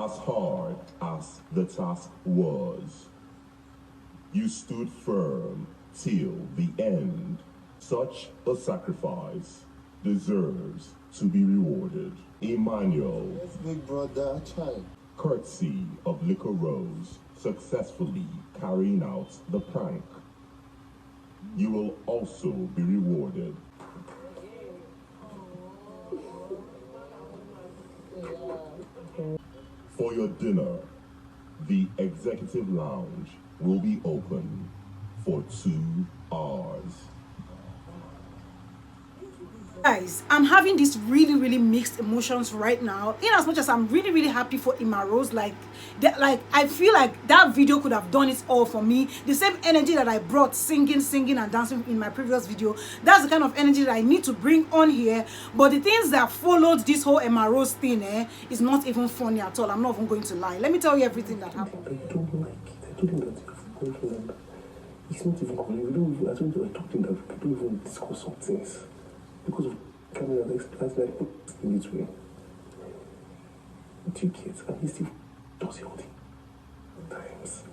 as hard as the task was. You stood firm till the end. Such a sacrifice deserves to be rewarded. Emmanuel, Yes, big brother, child. courtesy of Emmarose, successfully carrying out the prank. You will also be rewarded. For your dinner, the executive lounge will be open for 2 hours. Guys, I'm having these really mixed emotions right now. In as much as I'm really happy for Emmarose, like I feel like that video could have done it all for me. The same energy that I brought singing and dancing in my previous video, that's the kind of energy that I need to bring on here. But the things that followed this whole Emmarose thing is not even funny at all. I'm not even going to lie. Let me tell you everything that happened. I don't like it. I told him that your boyfriend, it's not even calling. We don't even, I told him that we don't even discuss some things. Because of camera, that's like in this way. 2 kids, and he still does it all the times.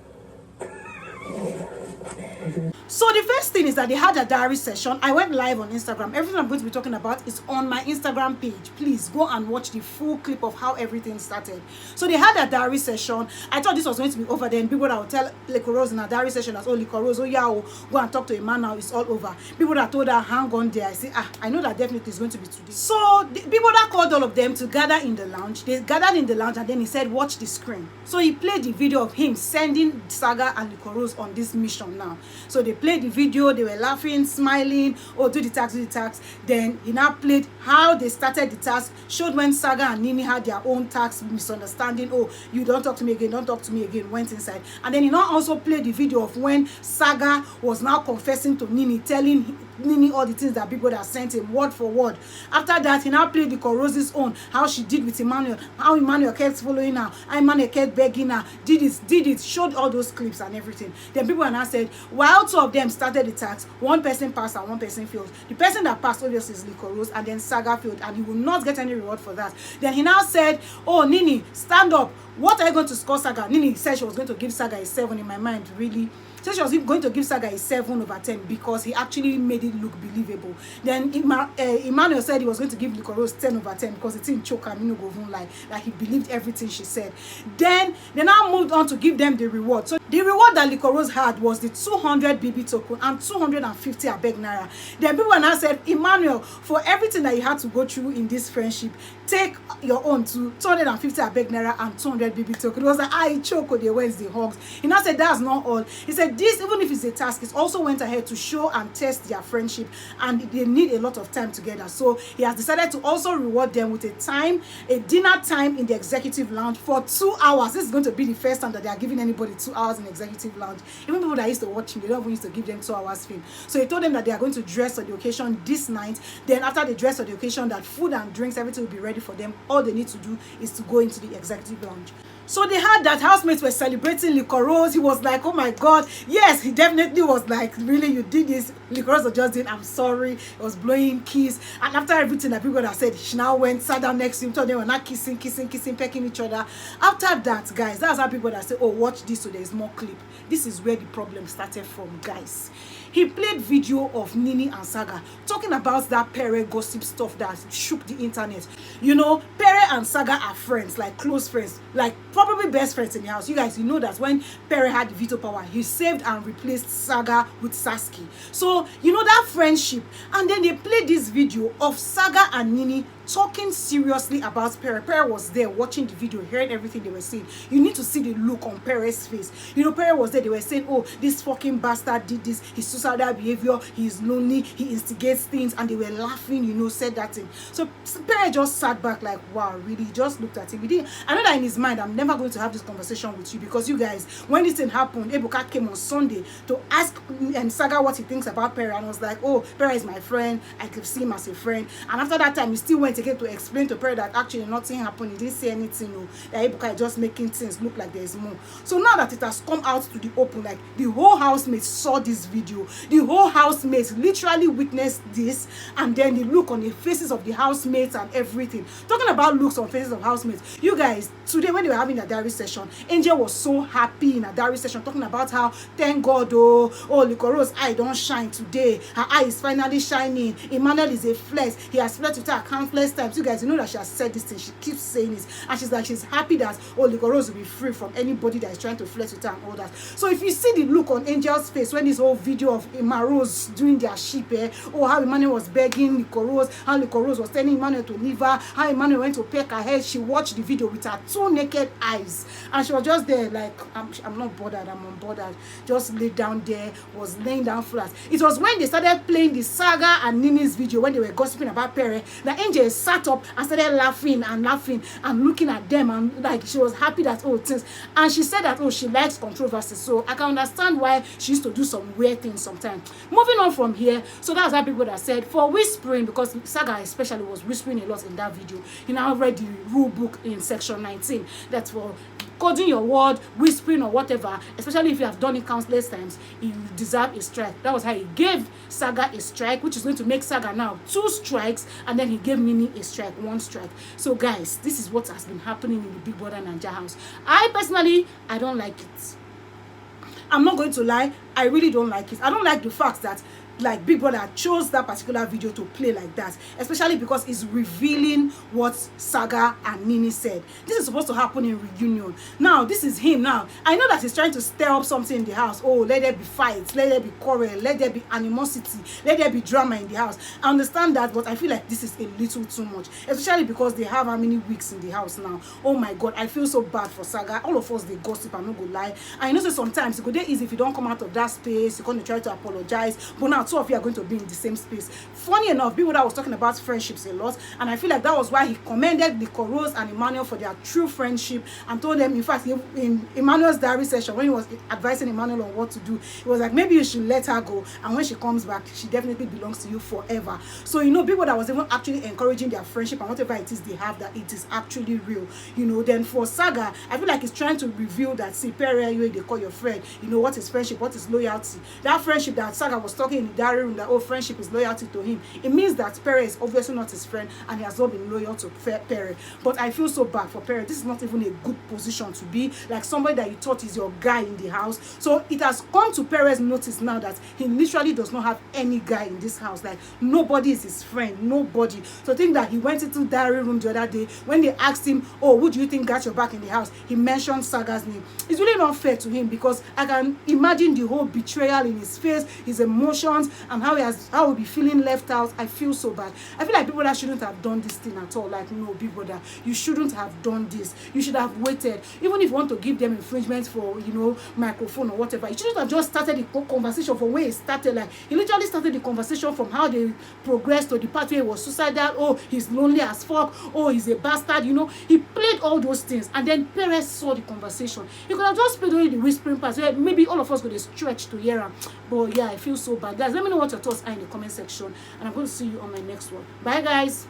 So the first thing is that they had a diary session. I went live on Instagram. Everything I'm going to be talking about is on my Instagram page. Please go and watch the full clip of how everything started. So they had a diary session. I thought this was going to be over then. People that would tell Emmarose in a diary session as, oh, Emmarose, oh yeah, oh, go and talk to a man now, it's all over. People that told her, hang on there. I say, I know that definitely is going to be today. So the people that called all of them to gather in the lounge, they gathered in the lounge and then he said, watch the screen. So he played the video of him sending Saga and Emmarose on this mission now. So they played the video, they were laughing, smiling, oh, do the task. Then he now played how they started the task, showed when Saga and Nini had their own task misunderstanding, oh, you don't talk to me again, went inside. And then he now also played the video of when Saga was now confessing to Nini, telling Nini all the things that people that sent him word for word. After that, he now played the Emmarose's own, how she did with Emmanuel, how Emmanuel kept following her, how Emmanuel kept begging her, did it, showed all those clips and everything. Then people now said, while 2 of them started the task, 1 person passed and 1 person failed. The person that passed obviously is Emmarose, and then Saga failed, and he will not get any reward for that. Then he now said, oh, Nini, stand up. What are you going to score Saga? Nini said she was going to give Saga a 7. In my mind, really. So she was going to give Saga a 7/10 because he actually made it look believable. Then Emmanuel said he was going to give Emmarose 10/10 because it didn't choke and go like he believed everything she said. Then they now moved on to give them the reward. So the reward that Emmarose had was the 200 BB token and 250 abeg naira. Then people now said, Emmanuel, for everything that you had to go through in this friendship, take your own to 250 abeg naira and 200 BB token. It was like, I choke on the Wednesday hugs. He now said that's not all. He said this, even if it's a task, it also went ahead to show and test their friendship, and they need a lot of time together. So he has decided to also reward them with a dinner time in the executive lounge for 2 hours. This is going to be the first time that they are giving anybody 2 hours in executive lounge. Even people that used to watch him, they don't even used to give them 2 hours film. So he told them that they are going to dress for the occasion this night. Then after they dress for the occasion, that food and drinks, everything will be ready for them. All they need to do is to go into the executive lounge. So they had that housemates were celebrating Emmarose. He was like, oh my God, yes, he definitely was like, really, you did this. Emmarose was just saying, I'm sorry. He was blowing kiss. And after everything that people had said, she now went, sat down next to him, told them were not kissing, pecking each other. After that, guys, that's how people that say, oh, watch this so there's more clip. This is where the problem started from, guys. He played video of Nini and Saga talking about that Pere gossip stuff that shook the internet. You know, Pere and Saga are friends, like close friends, like probably best friends in the house. You guys, you know that when Pere had the veto power, he saved and replaced Saga with Saski. So, you know that friendship. And then they played this video of Saga and Nini talking seriously about Pere. Pere was there watching the video, hearing everything they were saying. You need to see the look on Pere's face. You know, Pere was there. They were saying, oh, this fucking bastard did this. His suicidal behavior. He's lonely. He instigates things. And they were laughing, you know, said that thing. So Pere just sat back like, wow, really? He just looked at him. I know that in his mind, I'm never going to have this conversation with you because you guys, when this thing happened, Ebuka came on Sunday to ask Saga what he thinks about Pere. And I was like, oh, Pere is my friend. I could see him as a friend. And after that time, he still went went again to explain to Perry that actually nothing happened. He didn't say anything. No, that Ebuka is just making things look like there's more. So now that it has come out to the open, like the whole housemates saw this video, the whole housemates literally witnessed this, and then the look on the faces of the housemates and everything. Talking about looks on faces of housemates, you guys, today when they were having a diary session, Angel was so happy in a diary session, talking about how thank God, Likorose eye don't shine today. Her eye is finally shining. Emmanuel is a flex. He has flirted with her countless times. You guys, you know that she has said this thing. She keeps saying it, and she's like, she's happy that Likorose will be free from anybody that is trying to flirt with her and all that. So if you see the look on Angel's face when this whole video of Emmarose doing their ship, how Emmanuel was begging Likorose, how Likorose was telling Emmanuel to leave her, how Emmanuel went to peck her head. She watched the video with her 2 naked eyes, and she was just there like, I'm not bothered, I'm unbothered. Just lay down there, was laying down flat. It was when they started playing the Saga and Nini's video, when they were gossiping about Pere, that Angel sat up and started laughing and looking at them, and like she was happy that things. And she said that she likes controversy, so I can understand why she used to do some weird things sometimes. Moving on from here, so that's why people that said for whispering, because Saga especially was whispering a lot in that video. You now read the rule book in section 19 that for coding your word, whispering or whatever, especially if you have done it countless times, you deserve a strike. That was how he gave Saga a strike, which is going to make Saga now 2 strikes, and then he gave Nini a strike, 1 strike. So guys, this is what has been happening in the Big Brother Naija house. I personally, I don't like it. I'm not going to lie, I really don't like it. I don't like the fact that like Big Brother chose that particular video to play like that, especially because it's revealing what Saga and Nini said. This is supposed to happen in reunion. Now this is him. Now I know that he's trying to stir up something in the house. Let there be fights, let there be quarrel, let there be animosity, let there be drama in the house. I understand that, but I feel like this is a little too much, especially because they have how many weeks in the house now. Oh my God, I feel so bad for Saga. All of us, they gossip, I'm not gonna lie. I know that sometimes it could be easy if you don't come out of that space, you're going to try to apologize, but now 2 of you are going to be in the same space. Funny enough, people that was talking about friendships a lot, and I feel like that was why he commended Likorose and Emmanuel for their true friendship, and told them, in fact, in Emmanuel's diary session, when he was advising Emmanuel on what to do, he was like, maybe you should let her go, and when she comes back, she definitely belongs to you forever. So people that was even actually encouraging their friendship and whatever it is they have, that it is actually real. Then for Saga, I feel like he's trying to reveal that, see, Pere, they call your friend, what is friendship, what is loyalty. That friendship that Saga was talking in the diary room, that friendship is loyalty to him, it means that Pere is obviously not his friend, and he has not been loyal to Pere. But I feel so bad for Pere. This is not even a good position to be, like somebody that you thought is your guy in the house. So it has come to Pere's notice now that he literally does not have any guy in this house. Like nobody is his friend, nobody. So think that he went into the diary room the other day when they asked him, who do you think got your back in the house? He mentioned Saga's name. It's really not fair to him, because I can imagine the whole betrayal in his face, his emotions, and how he'll be feeling left out. I feel so bad. I feel like Big Brother shouldn't have done this thing at all. Like, no, Big Brother, you shouldn't have done this. You should have waited. Even if you want to give them infringement for, microphone or whatever, you shouldn't have just started the conversation from where it started. Like, he literally started the conversation from how they progressed to the part where he was suicidal. He's lonely as fuck. He's a bastard. He played all those things, and then Perez saw the conversation. He could have just played only the whispering parts where maybe all of us could have stretched to hear him. But yeah, I feel so bad. Guys, let me know what your thoughts are in the comment section, and I'm going to see you on my next one. Bye guys.